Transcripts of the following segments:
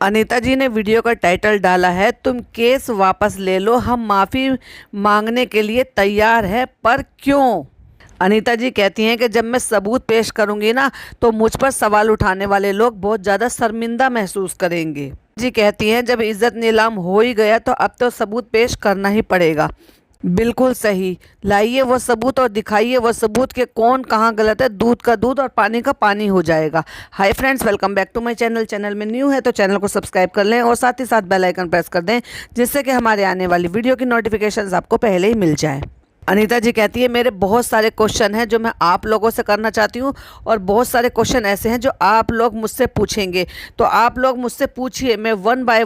अनीता जी ने वीडियो का टाइटल डाला है, तुम केस वापस ले लो, हम माफ़ी मांगने के लिए तैयार है, पर क्यों। अनीता जी कहती हैं कि जब मैं सबूत पेश करूंगी ना, तो मुझ पर सवाल उठाने वाले लोग बहुत ज़्यादा शर्मिंदा महसूस करेंगे। जी कहती हैं जब इज्जत नीलाम हो ही गया तो अब तो सबूत पेश करना ही पड़ेगा। बिल्कुल सही, लाइए वो सबूत और दिखाइए वो सबूत के कौन कहाँ गलत है। दूध का दूध और पानी का पानी हो जाएगा। Hi friends, welcome back to my channel. Channel में न्यू है तो चैनल को सब्सक्राइब कर लें और साथ ही साथ बेल आइकन प्रेस कर दें, जिससे कि हमारे आने वाली वीडियो की नोटिफिकेशंस आपको पहले ही मिल जाए। अनीता जी कहती है मेरे बहुत सारे क्वेश्चन हैं जो मैं आप लोगों से करना चाहती हूँ, और बहुत सारे क्वेश्चन ऐसे हैं जो आप लोग मुझसे पूछेंगे, तो आप लोग मुझसे पूछिए, मैं वन बाय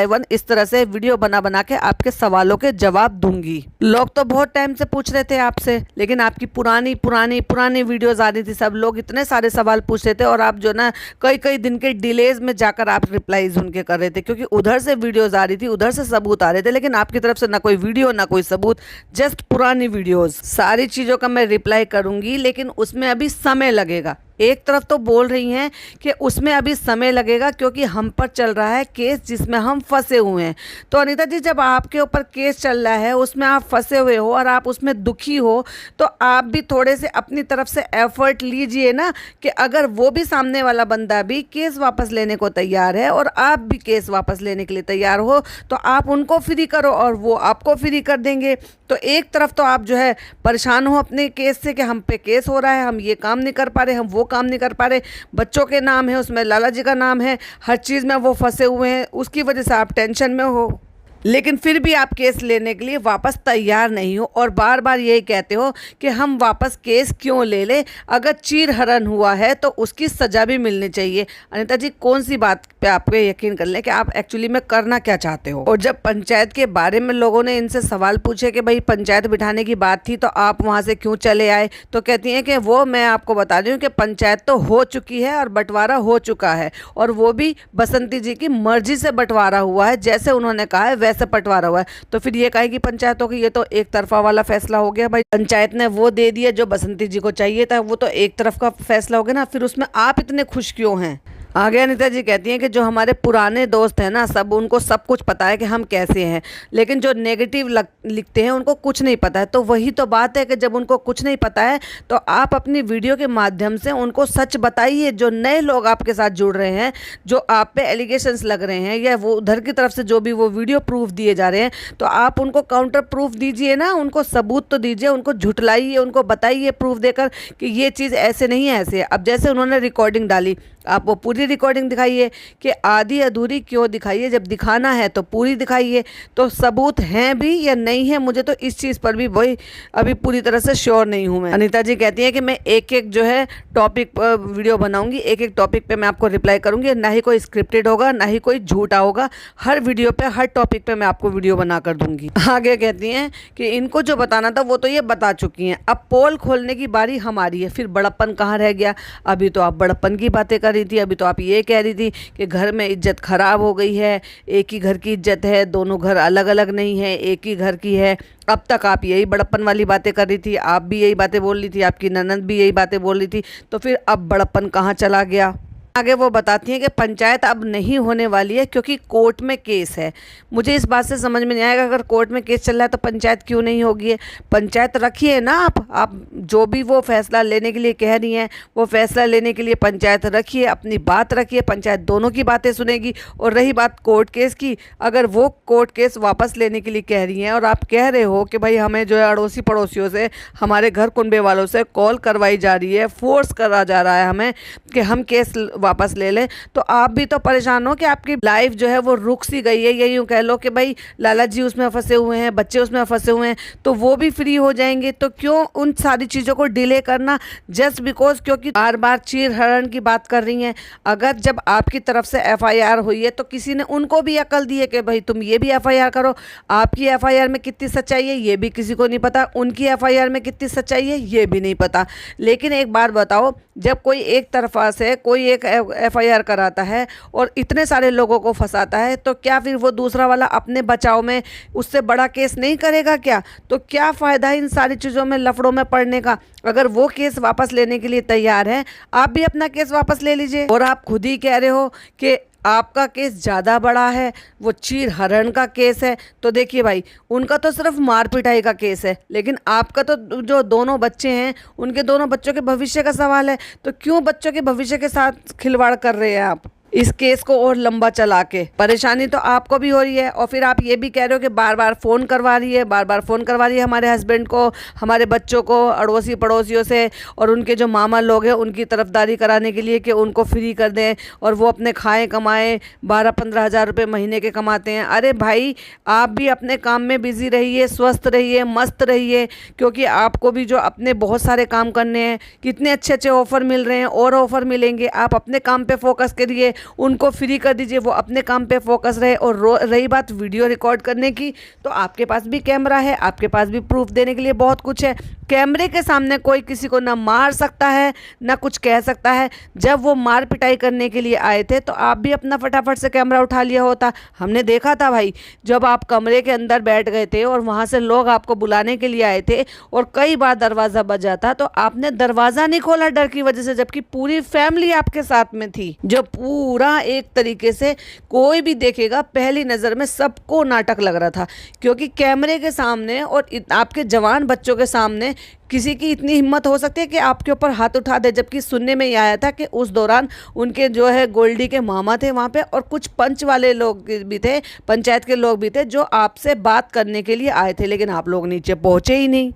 वन इस तरह से वीडियो बना बना के आपके सवालों के जवाब दूंगी। लोग तो बहुत टाइम से पूछ रहे थे आपसे, लेकिन आपकी पुरानी वीडियोज आ रही थी, सब लोग इतने सारे सवाल पूछ रहे थे, और आप जो ना कई दिन के डिलेज में जाकर आप रिप्लाईज उनके कर रहे थे, क्योंकि उधर से वीडियोज आ रही थी, उधर से सबूत आ रहे थे, लेकिन आपकी तरफ से ना कोई वीडियो ना कोई सबूत, जस्ट पुरानी वीडियोस। सारी चीजों का मैं रिप्लाई करूंगी, लेकिन उसमें अभी समय लगेगा। एक तरफ तो बोल रही हैं कि उसमें अभी समय लगेगा क्योंकि हम पर चल रहा है केस जिसमें हम फंसे हुए हैं। तो अनीता जी, जब आपके ऊपर केस चल रहा है, उसमें आप फंसे हुए हो और आप उसमें दुखी हो, तो आप भी थोड़े से अपनी तरफ से एफर्ट लीजिए ना, कि अगर वो भी सामने वाला बंदा भी केस वापस लेने को तैयार है और आप भी केस वापस लेने के लिए तैयार हो, तो आप उनको फ्री करो और वो आपको फ्री कर देंगे। तो एक तरफ तो आप जो है परेशान हो अपने केस से कि हम पे केस हो रहा है, हम ये काम नहीं कर पा रहे, हम वो काम नहीं कर पा रहे, बच्चों के नाम है, उसमें लाला जी का नाम है, हर चीज़ में वो फंसे हुए हैं, उसकी वजह से आप टेंशन में हो, लेकिन फिर भी आप केस लेने के लिए वापस तैयार नहीं हो, और बार बार यही कहते हो कि हम वापस केस क्यों ले लें, अगर चीरहरण हुआ है तो उसकी सज़ा भी मिलनी चाहिए। अनीता जी, कौन सी बात पे आपको यकीन कर लें कि आप एक्चुअली में करना क्या चाहते हो। और जब पंचायत के बारे में लोगों ने इनसे सवाल पूछे कि भाई पंचायत बिठाने की बात थी तो आप वहाँ से क्यों चले आए, तो कहती हैं कि वो मैं आपको बता रही हूँ कि पंचायत तो हो चुकी है और बंटवारा हो चुका है, और वो भी बसंती जी की मर्जी से बंटवारा हुआ है, जैसे उन्होंने कहा है वैसे बंटवारा हुआ है। तो फिर ये कहेगी पंचायतों की ये तो एक तरफा वाला फैसला हो गया, भाई पंचायत ने वो दे दिया जो बसंती जी को चाहिए था, वो तो एक तरफ का फैसला हो गया ना, फिर उसमें आप इतने खुश क्यों हैं। आगे अनीता जी कहती हैं कि जो हमारे पुराने दोस्त हैं ना, सब उनको सब कुछ पता है कि हम कैसे हैं, लेकिन जो नेगेटिव लिखते हैं उनको कुछ नहीं पता है। तो वही तो बात है कि जब उनको कुछ नहीं पता है तो आप अपनी वीडियो के माध्यम से उनको सच बताइए। जो नए लोग आपके साथ जुड़ रहे हैं, जो आप पे एलिगेशंस लग रहे हैं, या वो उधर की तरफ से जो भी वो वीडियो प्रूफ दिए जा रहे हैं, तो आप उनको काउंटर प्रूफ दीजिए ना, उनको सबूत तो दीजिए, उनको झुटलाइए, उनको बताइए प्रूफ देकर कि ये चीज़ ऐसे नहीं है, ऐसे है। अब जैसे उन्होंने रिकॉर्डिंग डाली, आप वो पूरी रिकॉर्डिंग दिखाइए, कि आधी अधूरी क्यों दिखाइए, जब दिखाना है तो पूरी दिखाइए। तो सबूत हैं भी या नहीं है, मुझे तो इस चीज़ पर भी वही अभी पूरी तरह से श्योर नहीं हूँ मैं। अनीता जी कहती हैं कि मैं एक एक जो है टॉपिक पर वीडियो बनाऊंगी, एक एक टॉपिक पे मैं आपको रिप्लाई करूंगी, ना ही कोई स्क्रिप्टेड होगा ना ही कोई झूठा होगा, हर वीडियो पे हर टॉपिक पे मैं आपको वीडियो बना कर दूंगी। आगे कहती हैं कि इनको जो बताना था वो तो ये बता चुकी हैं, अब पोल खोलने की बारी हमारी है, फिर बड़प्पन कहाँ रह गया। अभी तो आप बड़प्पन की बातें कर रही थी, अभी तो आप ये कह रही थी कि घर में इज्जत खराब हो गई है, एक ही घर की इज्जत है, दोनों घर अलग अलग नहीं है, एक ही घर की है। अब तक आप यही बड़प्पन वाली बातें कर रही थी, आप भी यही बातें बोल रही थी, आपकी ननद भी यही बातें बोल रही थी, तो फिर अब बड़प्पन कहाँ चला गया। आगे वो बताती हैं कि पंचायत अब नहीं होने वाली है क्योंकि कोर्ट में केस है। मुझे इस बात से समझ में नहीं आएगा, अगर कोर्ट में केस चल रहा है तो पंचायत क्यों नहीं होगी। पंचायत रखिए ना, आप जो भी वो फैसला लेने के लिए कह रही हैं, वो फैसला लेने के लिए पंचायत रखिए, अपनी बात रखिए, पंचायत दोनों की बातें सुनेगी। और रही बात कोर्ट केस की, अगर वो कोर्ट केस वापस लेने के लिए कह रही हैं और आप कह रहे हो कि भाई हमें जो है अड़ोसी पड़ोसियों से, हमारे घर कुनबे वालों से कॉल करवाई जा रही है, फोर्स करा जा रहा है हमें कि हम केस वापस ले लें, तो आप भी तो परेशान हो कि आपकी लाइफ जो है वो रुक सी गई है। ये यूँ कह लो कि भाई लाला जी उसमें फंसे हुए हैं, बच्चे उसमें फंसे हुए हैं, तो वो भी फ्री हो जाएंगे। तो क्यों उन सारी चीज़ों को डिले करना, जस्ट बिकॉज क्योंकि बार बार चीरहरण की बात कर रही हैं। अगर जब आपकी तरफ से एफआईआर हुई है तो किसी ने उनको भी अकल दी है कि भाई तुम ये भी एफआईआर करो। आपकी एफआईआर में कितनी सच्चाई है ये भी किसी को नहीं पता, उनकी एफआईआर में कितनी सच्चाई है ये भी नहीं पता। लेकिन एक बात बताओ, जब कोई एक तरफा से कोई एक एफआईआर कराता है और इतने सारे लोगों को फंसाता है, तो क्या फिर वो दूसरा वाला अपने बचाव में उससे बड़ा केस नहीं करेगा क्या? तो क्या फ़ायदा है इन सारी चीज़ों में, लफड़ों में पड़ने का? अगर वो केस वापस लेने के लिए तैयार है, आप भी अपना केस वापस ले लीजिए। और आप खुद ही कह रहे हो कि आपका केस ज़्यादा बड़ा है, वो चीर हरण का केस है। तो देखिए भाई, उनका तो सिर्फ मार पिटाई का केस है, लेकिन आपका तो जो दोनों बच्चे हैं उनके दोनों बच्चों के भविष्य का सवाल है। तो क्यों बच्चों के भविष्य के साथ खिलवाड़ कर रहे हैं आप इस केस को और लंबा चला के? परेशानी तो आपको भी हो रही है, और फिर आप ये भी कह रहे हो कि बार बार फ़ोन करवा रही है, बार बार फ़ोन करवा रही है हमारे हस्बैंड को, हमारे बच्चों को, अड़ोसी पड़ोसियों से और उनके जो मामा लोग हैं उनकी तरफदारी कराने के लिए कि उनको फ्री कर दें और वो अपने खाएं कमाएं। 12-15 हज़ार रुपये महीने के कमाते हैं। अरे भाई, आप भी अपने काम में बिज़ी रहिए, स्वस्थ रहिए, मस्त रहिए, क्योंकि आपको भी जो अपने बहुत सारे काम करने हैं, कितने अच्छे अच्छे ऑफ़र मिल रहे हैं और ऑफ़र मिलेंगे। आप अपने काम पे फोकस करिए, उनको फ्री कर दीजिए, वो अपने काम पे फोकस रहे। और रही बात वीडियो रिकॉर्ड करने की, तो आपके पास भी कैमरा है, आपके पास भी प्रूफ देने के लिए बहुत कुछ है। कैमरे के सामने कोई किसी को ना मार सकता है ना कुछ कह सकता है। जब वो मार पिटाई करने के लिए आए थे तो आप भी अपना फटाफट से कैमरा उठा लिया होता। हमने देखा था भाई, जब आप कमरे के अंदर बैठ गए थे और वहाँ से लोग आपको बुलाने के लिए आए थे और कई बार दरवाज़ा बजा था, तो आपने दरवाज़ा नहीं खोला डर की वजह से, जबकि पूरी फैमिली आपके साथ में थी। जो पूरा एक तरीके से कोई भी देखेगा पहली नज़र में सबको नाटक लग रहा था, क्योंकि कैमरे के सामने और आपके जवान बच्चों के सामने किसी की इतनी हिम्मत हो सकती है कि आपके ऊपर हाथ उठा दे। जबकि सुनने में ये आया था कि उस दौरान उनके जो है गोल्डी के मामा थे वहाँ पे, और कुछ पंच वाले लोग भी थे, पंचायत के लोग भी थे, जो आपसे बात करने के लिए आए थे, लेकिन आप लोग नीचे पहुँचे ही नहीं।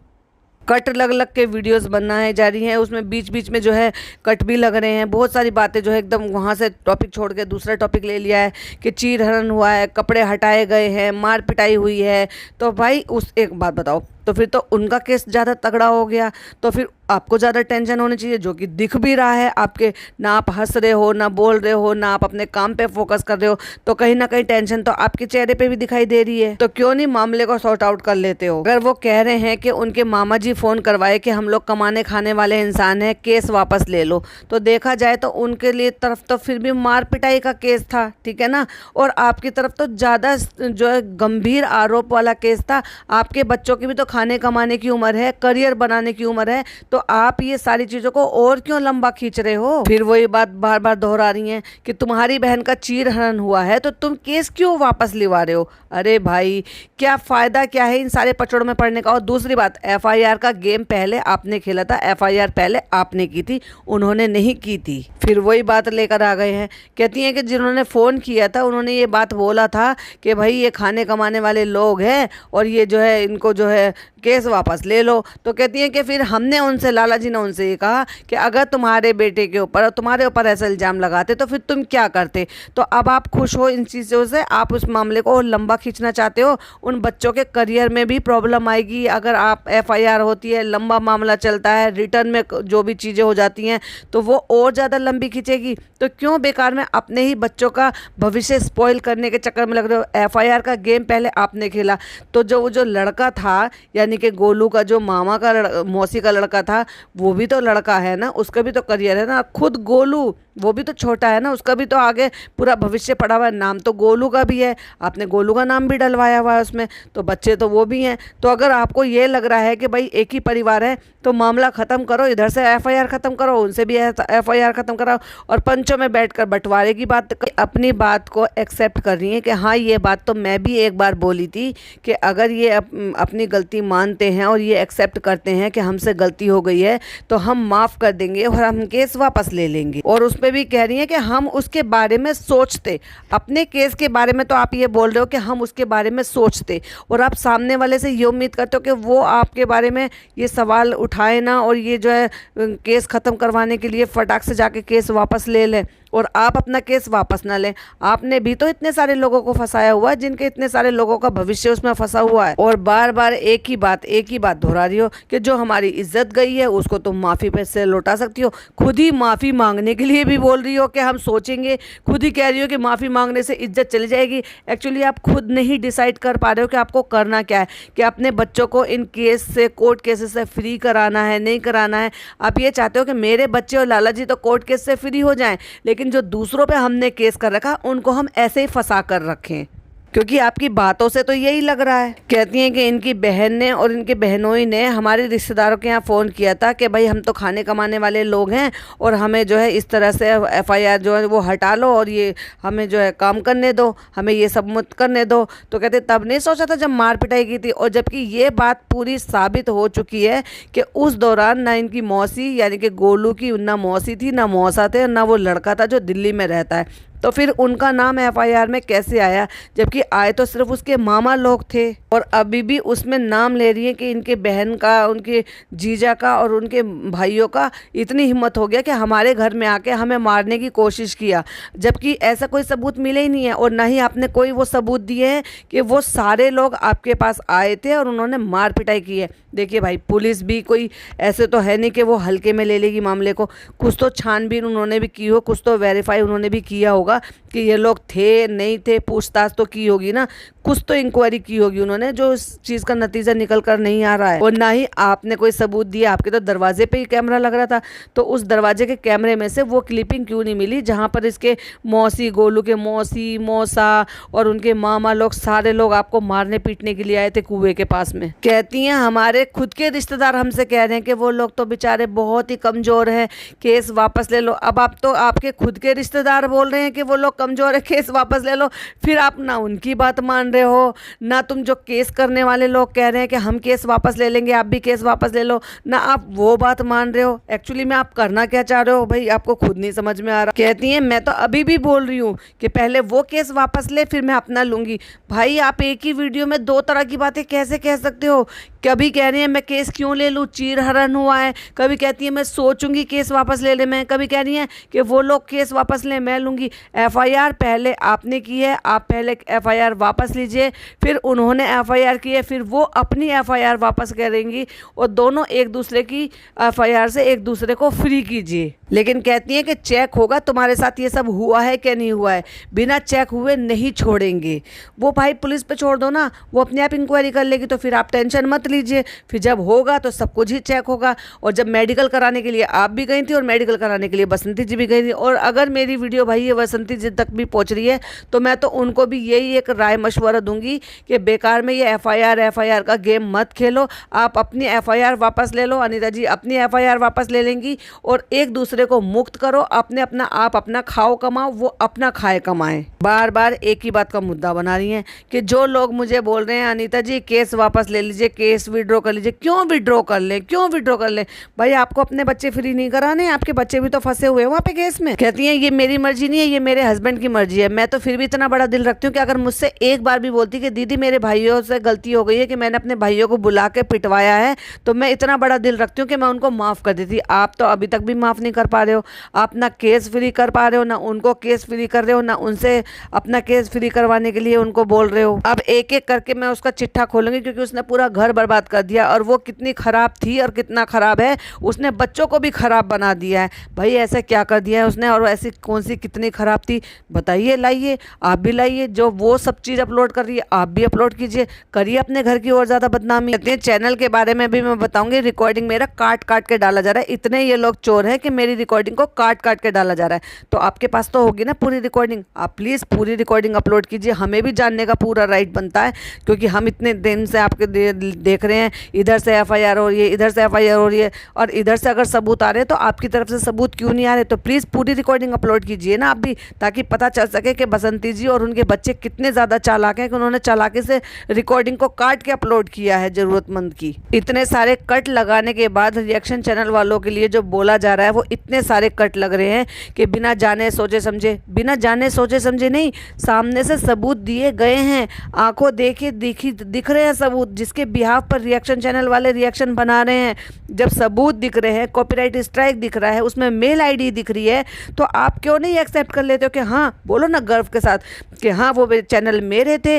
कट लग लग के वीडियोस बनाए जा रही हैं, उसमें बीच बीच में जो है कट भी लग रहे हैं। बहुत सारी बातें जो है एकदम वहाँ से टॉपिक छोड़ के दूसरा टॉपिक ले लिया है कि चीर हरण हुआ है, कपड़े हटाए गए हैं, मार पिटाई हुई है। तो भाई उस एक बात बताओ, तो फिर तो उनका केस ज़्यादा तगड़ा हो गया, तो फिर आपको ज़्यादा टेंशन होनी चाहिए, जो कि दिख भी रहा है आपके। ना आप हंस रहे हो, ना बोल रहे हो, ना आप अपने काम पे फोकस कर रहे हो, तो कहीं ना कहीं टेंशन तो आपके चेहरे पे भी दिखाई दे रही है। तो क्यों नहीं मामले को सॉर्ट आउट कर लेते हो? अगर वो कह रहे हैं कि उनके मामा जी फ़ोन करवाए कि हम लोग कमाने खाने वाले इंसान हैं, केस वापस ले लो, तो देखा जाए तो उनके लिए तरफ तो फिर भी मार पिटाई का केस था, ठीक है ना, और आपकी तरफ तो ज़्यादा जो है गंभीर आरोप वाला केस था। आपके बच्चों की भी तो खाने कमाने की उम्र है, करियर बनाने की उम्र है, तो आप ये सारी चीज़ों को और क्यों लंबा खींच रहे हो? फिर वही बात बार बार दोहरा रही हैं कि तुम्हारी बहन का चीर हरण हुआ है तो तुम केस क्यों वापस लिवा रहे हो? अरे भाई, क्या फ़ायदा क्या है इन सारे पचड़ों में पड़ने का? और दूसरी बात, एफआईआर का गेम पहले आपने खेला था, एफआईआर पहले आपने की थी, उन्होंने नहीं की थी। फिर वही बात लेकर आ गए हैं, कहती हैं कि जिन्होंने फ़ोन किया था उन्होंने ये बात बोला था कि भाई ये खाने कमाने वाले लोग हैं और ये जो है इनको जो है केस वापस ले लो। तो कहती हैं कि फिर हमने उनसे, लाला जी ने उनसे ये कहा कि अगर तुम्हारे बेटे के ऊपर और तुम्हारे ऊपर ऐसा इल्ज़ाम लगाते तो फिर तुम क्या करते? तो अब आप खुश हो इन चीज़ों से, आप उस मामले को लंबा खींचना चाहते हो। उन बच्चों के करियर में भी प्रॉब्लम आएगी अगर आप एफआईआर होती है, लंबा मामला चलता है, रिटर्न में जो भी चीज़ें हो जाती हैं तो वो और ज़्यादा लंबी खींचेगी। तो क्यों बेकार में अपने ही बच्चों का भविष्य स्पॉइल करने के चक्कर में लग रहे हो? एफआईआर का गेम पहले आपने खेला, तो जो लड़का था, यानी कि गोलू का जो मामा का मौसी का लड़का था, वो भी तो लड़का है ना, उसका भी तो करियर है ना। खुद गोलू, वो भी तो छोटा है ना, उसका भी तो आगे पूरा भविष्य पड़ा हुआ है। नाम तो गोलू का भी है, आपने गोलू का नाम भी डलवाया हुआ है उसमें, तो बच्चे तो वो भी हैं। तो अगर आपको ये लग रहा है कि भाई एक ही परिवार है, तो मामला ख़त्म करो, इधर से एफआईआर ख़त्म करो, उनसे भी एफआईआर ख़त्म कराओ, और पंचों में बैठकर बंटवारे की बात, अपनी बात को एक्सेप्ट कर रही है कि हाँ, ये बात तो मैं भी एक बार बोली थी कि अगर ये अपनी गलती मानते हैं और ये एक्सेप्ट करते हैं कि हमसे गलती हो गई है तो हम माफ़ कर देंगे और हम केस वापस ले लेंगे। और उस पे भी कह रही हैं कि हम उसके बारे में सोचते, अपने केस के बारे में तो आप ये बोल रहे हो कि हम उसके बारे में सोचते, और आप सामने वाले से ये उम्मीद करते हो कि वो आपके बारे में ये सवाल उठाए ना और ये जो है केस ख़त्म करवाने के लिए फटाक से जाके केस वापस ले लें और आप अपना केस वापस ना लें। आपने भी तो इतने सारे लोगों को फंसाया हुआ है, जिनके इतने सारे लोगों का भविष्य उसमें फंसा हुआ है, और बार बार एक ही बात दोहरा रही हो कि जो हमारी इज्जत गई है उसको तुम माफ़ी पे से लौटा सकती हो। खुद ही माफ़ी मांगने के लिए भी बोल रही हो कि हम सोचेंगे, खुद ही कह रही हो कि माफ़ी मांगने से इज्जत चली जाएगी। एक्चुअली आप खुद नहीं डिसाइड कर पा रहे हो कि आपको करना क्या है, कि अपने बच्चों को इन केस से, कोर्ट केसेस से फ्री कराना है, नहीं कराना है। आप ये चाहते हो कि मेरे बच्चे और लाला जी तो कोर्ट केस से फ्री हो जाएं, लेकिन जो दूसरों पे हमने केस कर रखा उनको हम ऐसे ही फंसा कर रखें। क्योंकि आपकी बातों से तो यही लग रहा है। कहती हैं कि इनकी बहन ने और इनके बहनोई ने हमारे रिश्तेदारों के यहाँ फ़ोन किया था कि भाई हम तो खाने कमाने वाले लोग हैं और हमें जो है इस तरह से FIR जो है वो हटा लो और ये हमें जो है काम करने दो, हमें ये सब मत करने दो। तो कहते तब नहीं सोचा था जब मार पिटाई की थी। और जबकि ये बात पूरी साबित हो चुकी है कि उस दौरान ना इनकी मौसी यानी कि गोलू की ना मौसी थी, ना मौसा थे, ना वो लड़का था जो दिल्ली में रहता है। तो फिर उनका नाम FIR में कैसे आया, जबकि आए तो सिर्फ उसके मामा लोग थे। और अभी भी उसमें नाम ले रही है कि इनके बहन का, उनके जीजा का और उनके भाइयों का इतनी हिम्मत हो गया कि हमारे घर में आके हमें मारने की कोशिश किया, जबकि ऐसा कोई सबूत मिले ही नहीं है। और ना ही आपने कोई वो सबूत दिए हैं कि वो सारे लोग आपके पास आए थे और उन्होंने मार पिटाई की है। देखिए भाई, पुलिस भी कोई ऐसे तो है नहीं कि वो हल्के में ले लेगी मामले को। कुछ तो छानबीन उन्होंने भी की हो, कुछ तो वेरीफाई उन्होंने भी किया होगा कि ये लोग थे नहीं थे, पूछताछ तो की होगी ना, कुछ तो इंक्वायरी की होगी उन्होंने, जो इस चीज़ का नतीजा निकल कर नहीं आ रहा है। और ना ही आपने कोई सबूत दिया। आपके तो दरवाजे पे ही कैमरा लग रहा था, तो उस दरवाजे के कैमरे में से वो क्लिपिंग क्यों नहीं मिली जहाँ पर इसके मौसी, गोलू के मौसी, मौसा और उनके मामा लोग, सारे लोग आपको मारने पीटने के लिए आए थे कुएं के पास में। कहती हैं हमारे खुद के रिश्तेदार हमसे कह रहे हैं कि वो लोग तो बेचारे बहुत ही कमज़ोर हैं, केस वापस ले लो। अब आप तो आपके खुद के रिश्तेदार बोल रहे हैं कि वो लोग कमज़ोर है, केस वापस ले लो। फिर आप ना उनकी बात मान रहे हो, ना तुम जो केस करने वाले लोग कह रहे हैं कि हम केस वापस ले लेंगे, आप भी केस वापस ले लो, ना आप वो बात मान रहे हो। एक्चुअली में आप करना क्या चाह रहे हो भाई, आपको खुद नहीं समझ में आ रहा। कहती हैं मैं तो अभी भी बोल रही हूँ कि पहले वो केस वापस ले, फिर मैं अपना लूँगी। भाई आप एक ही वीडियो में दो तरह की बातें कैसे कह सकते हो? कभी कह रही है मैं केस क्यों ले लूँ, चीरहरण हुआ है, कभी कहती है मैं सोचूंगी केस वापस ले ले मैं, कभी कह रही है कि वो लोग केस वापस लें मैं लूँगी। FIR पहले आपने की है, आप पहले FIR वापस लीजिए, फिर उन्होंने FIR की है, फिर वो अपनी FIR वापस करेंगी और दोनों एक दूसरे की FIR से एक दूसरे को फ्री कीजिए। लेकिन कहती हैं कि चेक होगा तुम्हारे साथ ये सब हुआ है क्या नहीं हुआ है, बिना चेक हुए नहीं छोड़ेंगे। वो भाई पुलिस पे छोड़ दो ना, वो अपने आप इंक्वायरी कर लेगी, तो फिर आप टेंशन मत लीजिए। फिर जब होगा तो सब कुछ ही चेक होगा। और जब मेडिकल कराने के लिए आप भी गई थी और मेडिकल कराने के लिए बसंती जी भी गई थी, और अगर मेरी वीडियो भाई ये बसंती जी तक भी पहुंच रही है तो मैं तो उनको भी यही एक राय मशवरा दूंगी कि बेकार में ये FIR का गेम मत खेलो। आप अपनी FIR वापस ले लो, अनीता जी अपनी FIR वापस ले लेंगी और एक दूसरे को मुक्त करो। आप अपना खाओ कमाओ, वो अपना खाए कमाए। बार बार एक ही बात का मुद्दा बना रही हैं कि जो लोग मुझे बोल रहे हैं अनीता जी केस वापस ले लीजिए, केस विड्रॉ कर लीजिए। क्यों विड्रॉ कर लें, क्यों विड्रॉ कर लें भाई? आपको अपने बच्चे फ्री नहीं कराने, आपके बच्चे भी तो फंसे हुए हैं वहाँ पे केस में। कहती हैं ये मेरी मर्जी नहीं है, ये मेरे हस्बैंड की मर्जी है। मैं तो फिर भी इतना बड़ा दिल रखती हूँ कि अगर मुझसे एक बार भी बोलती कि दीदी मेरे भाइयों से गलती हो गई है कि मैंने अपने भाइयों को बुला के पिटवाया है, तो मैं इतना बड़ा दिल रखती हूँ कि मैं उनको माफ़ कर देती। आप तो अभी तक भी माफ़ नहीं कर पा रहे हो। आप ना केस फ्री कर पा रहे हो, ना उनको केस फ्री कर रहे हो, ना उनसे अपना केस फ्री करवाने के लिए उनको बोल रहे हो। अब एक एक करके मैं उसका चिट्ठा खोलूंगी, क्योंकि उसने पूरा घर बर्बाद कर दिया। और वो कितनी खराब थी और कितना खराब है, उसने बच्चों को भी खराब बना दिया है। भाई ऐसा क्या कर दिया है उसने, और ऐसी कौन सी कितनी खराब थी बताइए, लाइए आप भी लाइए। जो वो सब चीज़ अपलोड कर रही है आप भी अपलोड कीजिए, करिए अपने घर की और ज़्यादा बदनामी। कहते हैं चैनल के बारे में भी मैं बताऊंगी, रिकॉर्डिंग मेरा काट काट के डाला जा रहा है। इतने ये लोग चोर हैं कि मेरी रिकॉर्डिंग को काट काट के डाला जा रहा है। तो आपके पास तो होगी ना पूरी रिकॉर्डिंग, आप प्लीज़ पूरी रिकॉर्डिंग अपलोड कीजिए। हमें भी जानने का पूरा राइट बनता है, क्योंकि हम इतने दिन से आपके देख रहे हैं, इधर से FIR हो रही है, इधर से FIR हो रही है, और इधर से अगर सबूत आ रहे हैं तो आपकी तरफ से सबूत क्यों नहीं आ रहे? तो प्लीज़ पूरी रिकॉर्डिंग अपलोड कीजिए ना आप भी, ताकि पता चल सके कि बसंती जी और उनके बच्चे कितने ज़्यादा चालाक हैं कि उन्होंने चालाकी से रिकॉर्डिंग को काट के अपलोड किया है ज़रूरतमंद की। इतने सारे कट लगाने के बाद रिएक्शन चैनल वालों के लिए जो बोला जा रहा है वो इतने सारे कट लग रहे हैं कि बिना जाने सोचे समझे, बिना जाने सोचे समझे नहीं, सामने से सबूत दिए गए हैं, आंखों देखे दिख रहे हैं सबूत, जिसके बिहाफ पर रिएक्शन चैनल वाले रिएक्शन बना रहे हैं। जब सबूत दिख रहे हैं, कॉपीराइट स्ट्राइक दिख रहा है, उसमें मेल ID दिख रही है, तो आप क्यों नहीं एक्सेप्ट कर लेते हो कि हाँ, बोलो ना गर्व के साथ कि हाँ वो चैनल मेरे थे,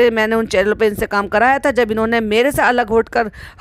मैंने उन चैनल पे इनसे काम कराया था। जब इन्होंने मेरे से अलग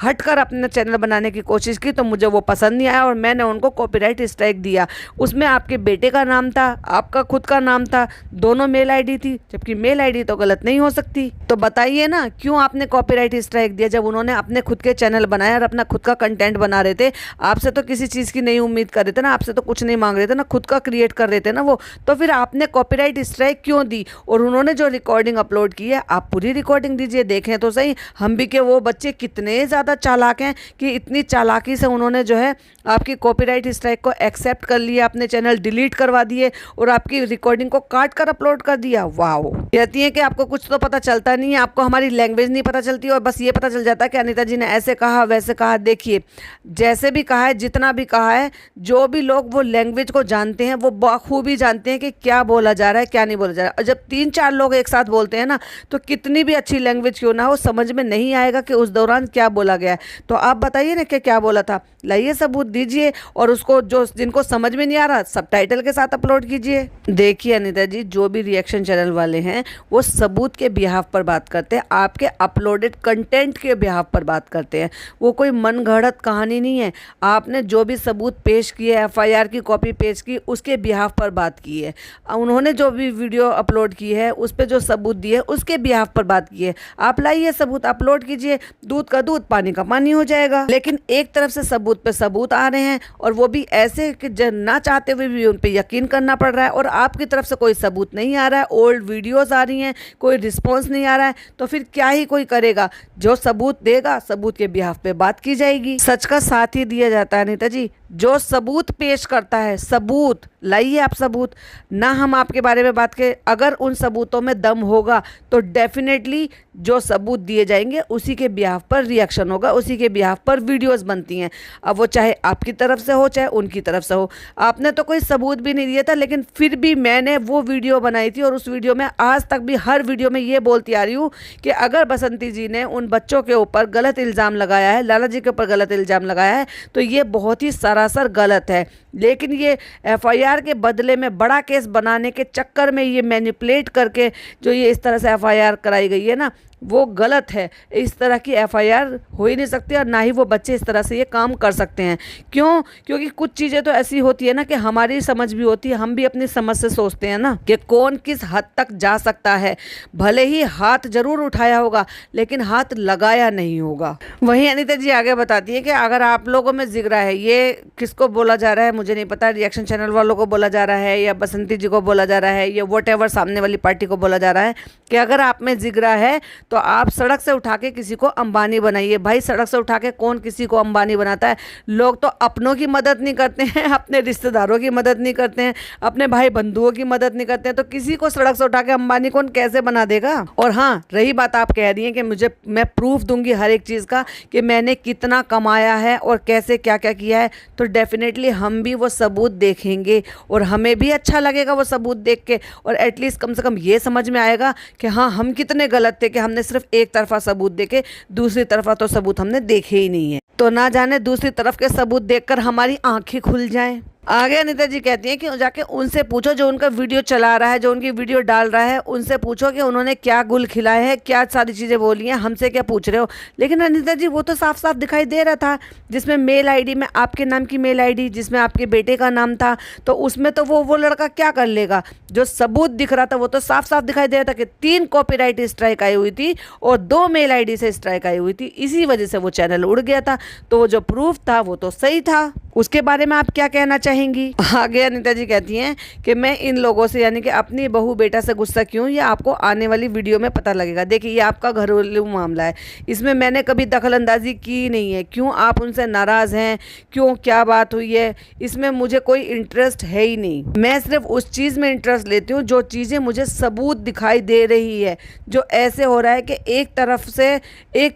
हटकर अपना चैनल बनाने की कोशिश की तो मुझे वो पसंद नहीं आया और मैंने उनको कॉपीराइट स्ट्राइक दिया। उसमें आपके बेटे का नाम था, आपका खुद का नाम था, दोनों मेल ID थी, जबकि मेल ID तो गलत नहीं हो सकती। तो बताइए ना क्यों आपने कॉपीराइट स्ट्राइक दिया, जब उन्होंने अपने खुद के चैनल बनाया और अपना खुद का कंटेंट बना रहे थे। आपसे तो किसी चीज़ की नहीं उम्मीद कर रहे थे ना, आपसे तो कुछ नहीं मांग रहे थे ना, खुद का क्रिएट कर रहे थे ना वो, तो फिर आपने कॉपीराइट स्ट्राइक क्यों दी? और उन्होंने जो रिकॉर्डिंग अपलोड की है, आप पूरी रिकॉर्डिंग दीजिए, देखें तो सही हम भी कि वो बच्चे कितने ज़्यादा चालाक हैं कि इतनी चालाकी से उन्होंने जो है आपकी कॉपीराइट स्ट्राइक को एक्सेप्ट कर लिया, अपने चैनल डिलीट करवा दिए और आपकी रिकॉर्डिंग को काट कर अपलोड कर दिया। वाह, कहती हैं कि आपको कुछ तो पता चलता नहीं है, आपको हमारी लैंग्वेज नहीं पता चलती और बस ये पता चल जाता है कि अनीता जी ने ऐसे कहा वैसे कहा। देखिए, जैसे भी कहा है, जितना भी कहा है, जो भी लोग वो लैंग्वेज को जानते हैं वो बखूबी जानते हैं कि क्या बोला जा रहा है क्या नहीं बोला जा रहा है। और जब 3-4 लोग एक साथ बोलते हैं ना, तो कितनी भी अच्छी लैंग्वेज क्यों ना हो, समझ में नहीं आएगा कि उस दौरान क्या बोला गया है। तो आप बताइए ना कि क्या बोला था, लाइए सबूत दीजिए और उसको जो जिनको समझ में नहीं आ रहा सबटाइटल के साथ अपलोड कीजिए। देखिए अनीता जी, जो भी रिएक्शन चैनल वाले हैं वो सबूत के बिहाफ पर बात करते हैं, आपके अपलोडेड कंटेंट के बिहाफ पर बात करते हैं। वो कोई मनगढ़ंत कहानी नहीं है। आपने जो भी सबूत पेश किए, एफआईआर की कॉपी पेश की, उसके बिहाफ पर बात की है। उन्होंने जो भी वीडियो अपलोड की है उस पर जो सबूत दिए उसके बिहाफ पर बात की है। आप लाइए सबूत, अपलोड कीजिए, दूध का दूध पानी का पानी हो जाएगा। लेकिन एक तरफ से सबूत पे सबूत आ रहे हैं और वो भी ऐसे कि ना चाहते हुए भी उन पे यकीन करना पड़ रहा है, और आपकी तरफ से कोई सबूत नहीं आ रहा है, ओल्ड वीडियोस आ रही हैं, कोई रिस्पॉन्स नहीं आ रहा है, तो फिर क्या ही कोई करेगा। जो सबूत देगा सबूत के बिहाफ पे बात की जाएगी। सच का साथ ही दिया जाता है अनीता जी। जो सबूत पेश करता है, सबूत लाइए आप सबूत, ना हम आपके बारे में बात करें। अगर उन सबूतों में दम होगा तो डेफिनेटली जो सबूत दिए जाएंगे उसी के बिहाफ पर रिएक्शन होगा, उसी के बिहाफ पर वीडियोस बनती हैं। अब वो चाहे आपकी तरफ से हो चाहे उनकी तरफ से हो। आपने तो कोई सबूत भी नहीं दिया था, लेकिन फिर भी मैंने वो वीडियो बनाई थी और उस वीडियो में आज तक भी हर वीडियो में ये बोलती आ रही हूँ कि अगर बसंती जी ने उन बच्चों के ऊपर गलत इल्ज़ाम लगाया है, लाला जी के ऊपर गलत इल्ज़ाम लगाया है, तो ये बहुत ही सरासर गलत है। लेकिन ये एफआईआर के बदले में बड़ा केस बनाने के चक्कर में ये मैनिपुलेट करके जो ये इस तरह से एफआईआर कराई गई है ना, वो गलत है। इस तरह की एफआईआर हो ही नहीं सकती और ना ही वो बच्चे इस तरह से ये काम कर सकते हैं। क्यों? क्योंकि कुछ चीज़ें तो ऐसी होती है ना कि हमारी समझ भी होती है, हम भी अपनी समझ से सोचते हैं ना कि कौन किस हद तक जा सकता है। भले ही हाथ जरूर उठाया होगा लेकिन हाथ लगाया नहीं होगा। वहीं अनीता जी आगे बताती है कि अगर आप लोगों में जिगरा है, ये किसको बोला जा रहा है मुझे नहीं पता, रिएक्शन चैनल वालों को बोला जा रहा है या बसंती जी को बोला जा रहा है या वॉट सामने वाली पार्टी को बोला जा रहा है कि अगर आप में जिगरा है तो आप सड़क से उठा के किसी को अंबानी बनाइए। भाई, सड़क से उठा के कौन किसी को अंबानी बनाता है? लोग तो अपनों की मदद नहीं करते हैं, अपने रिश्तेदारों की मदद नहीं करते हैं, अपने भाई बंधुओं की मदद नहीं करते हैं, तो किसी को सड़क से उठा के अंबानी कौन कैसे बना देगा? और हाँ, रही बात आप कह रही हैं कि मैं प्रूफ दूंगी हर एक चीज़ का कि मैंने कितना कमाया है और कैसे क्या क्या किया है, तो डेफिनेटली हम भी वो सबूत देखेंगे और हमें भी अच्छा लगेगा वो सबूत देख के, और एटलीस्ट कम से कम ये समझ में आएगा कि हाँ, हम कितने गलत थे कि हमने सिर्फ एक तरफा सबूत देखे, दूसरी तरफा तो सबूत हमने देखे ही नहीं है। तो ना जाने दूसरी तरफ के सबूत देखकर हमारी आंखें खुल जाएं। आगे अनीता जी कहती हैं कि जाके उनसे पूछो जो उनका वीडियो चला रहा है, जो उनकी वीडियो डाल रहा है, उनसे पूछो कि उन्होंने क्या गुल खिलाए हैं, क्या सारी चीज़ें बोली हैं, हमसे क्या पूछ रहे हो। लेकिन अनीता जी वो तो साफ साफ दिखाई दे रहा था, जिसमें मेल आईडी में आपके नाम की मेल आईडी, जिसमें आपके बेटे का नाम था, तो उसमें तो वो लड़का क्या कर लेगा। जो सबूत दिख रहा था वो तो साफ साफ दिखाई दे रहा था कि 3 कॉपीराइट स्ट्राइक आई हुई थी और 2 मेल आईडी से स्ट्राइक आई हुई थी, इसी वजह से वो चैनल उड़ गया था। तो वो जो प्रूफ था वो तो सही था। उसके बारे में आप क्या कहना चाहेंगी? आगे अनीता जी कहती हैं कि मैं इन लोगों से यानी कि अपनी बहू बेटा से गुस्सा क्यों, ये आपको आने वाली वीडियो में पता लगेगा। देखिए, ये आपका घरेलू मामला है, इसमें मैंने कभी दखल अंदाजी की नहीं है। क्यों आप उनसे नाराज़ हैं, क्यों क्या बात हुई है, इसमें मुझे कोई इंटरेस्ट है ही नहीं। मैं सिर्फ उस चीज़ में इंटरेस्ट लेती हूँ जो चीज़ें मुझे सबूत दिखाई दे रही है। जो ऐसे हो रहा है कि एक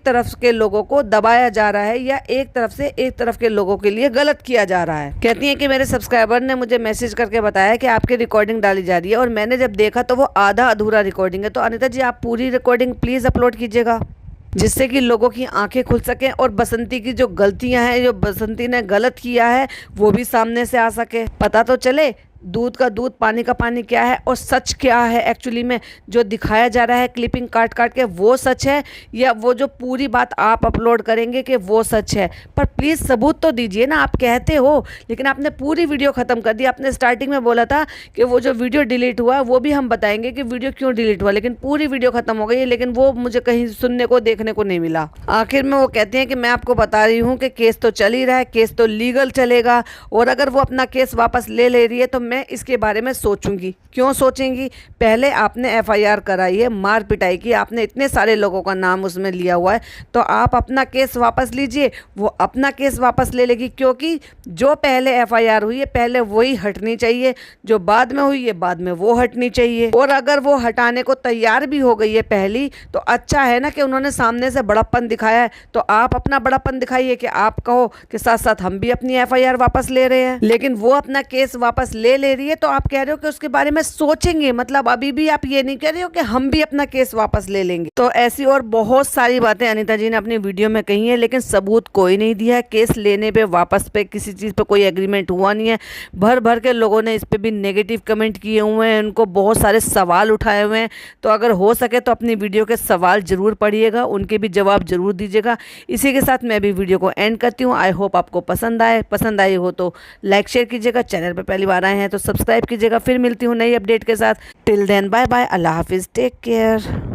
तरफ के लोगों को दबाया जा रहा है या एक तरफ के लोगों के लिए गलत किया जा रहा है। कहती हैं कि मेरे सब्सक्राइबर ने मुझे मैसेज करके बताया कि आपकी रिकॉर्डिंग डाली जा रही है और मैंने जब देखा तो वो आधा अधूरा रिकॉर्डिंग है। तो अनीता जी आप पूरी रिकॉर्डिंग प्लीज़ अपलोड कीजिएगा, जिससे कि लोगों की आंखें खुल सकें और बसंती की जो गलतियां हैं, जो बसंती ने गलत किया है, वो भी सामने से आ सके। पता तो चले दूध का दूध पानी का पानी क्या है और सच क्या है। एक्चुअली में जो दिखाया जा रहा है क्लिपिंग काट काट के वो सच है या वो जो पूरी बात आप अपलोड करेंगे कि वो सच है। पर प्लीज़ सबूत तो दीजिए ना। आप कहते हो लेकिन आपने पूरी वीडियो ख़त्म कर दी। आपने स्टार्टिंग में बोला था कि वो जो वीडियो डिलीट हुआ वो भी हम बताएंगे कि वीडियो क्यों डिलीट हुआ, लेकिन पूरी वीडियो ख़त्म हो गई है, लेकिन वो मुझे कहीं सुनने को देखने को नहीं मिला। आखिर में वो कहते हैं कि मैं आपको बता रही हूँ कि केस तो चल ही रहा है, केस तो लीगल चलेगा और अगर वो अपना केस वापस ले रही है तो मैं इसके बारे में सोचूंगी। क्यों सोचेंगी? पहले आपने एफआईआर कराई है, मार पिटाई की, आपने इतने सारे लोगों का नाम उसमें लिया हुआ है, तो आप अपना केस वापस लीजिए, वो अपना केस वापस ले लेगी, क्योंकि जो पहले एफआईआर हुई है पहले वही हटनी चाहिए, जो बाद में हुई है बाद में वो हटनी चाहिए। और अगर वो हटाने को तैयार भी हो गई है पहली, तो अच्छा है ना कि उन्होंने सामने से बड़प्पन दिखाया है, तो आप अपना बड़प्पन दिखाइए कि आप कहो कि साथ साथ हम भी अपनी एफआईआर वापस ले रहे हैं। लेकिन वो अपना केस वापस ले रही है तो आप कह रहे हो कि उसके बारे में सोचेंगे, मतलब अभी भी आप ये नहीं कह रहे हो कि हम भी अपना केस वापस ले लेंगे। तो ऐसी और बहुत सारी बातें अनीता जी ने अपनी वीडियो में कही है, लेकिन सबूत कोई नहीं दिया है। केस लेने पे वापस पे किसी चीज़ पे कोई एग्रीमेंट हुआ नहीं है। भर भर के लोगों ने इस पे भी नेगेटिव कमेंट किए हुए हैं, उनको बहुत सारे सवाल उठाए हुए हैं। तो अगर हो सके तो अपनी वीडियो के सवाल जरूर पढ़िएगा, उनके भी जवाब जरूर दीजिएगा। इसी के साथ मैं भी वीडियो को एंड करती हूँ। आई होप आपको पसंद आई हो तो लाइक शेयर कीजिएगा, चैनल पर पहली बार आए हैं तो सब्सक्राइब कीजिएगा। फिर मिलती हूँ नई अपडेट के साथ। टिल देन बाय बाय, अल्लाह हाफिज़, टेक केयर।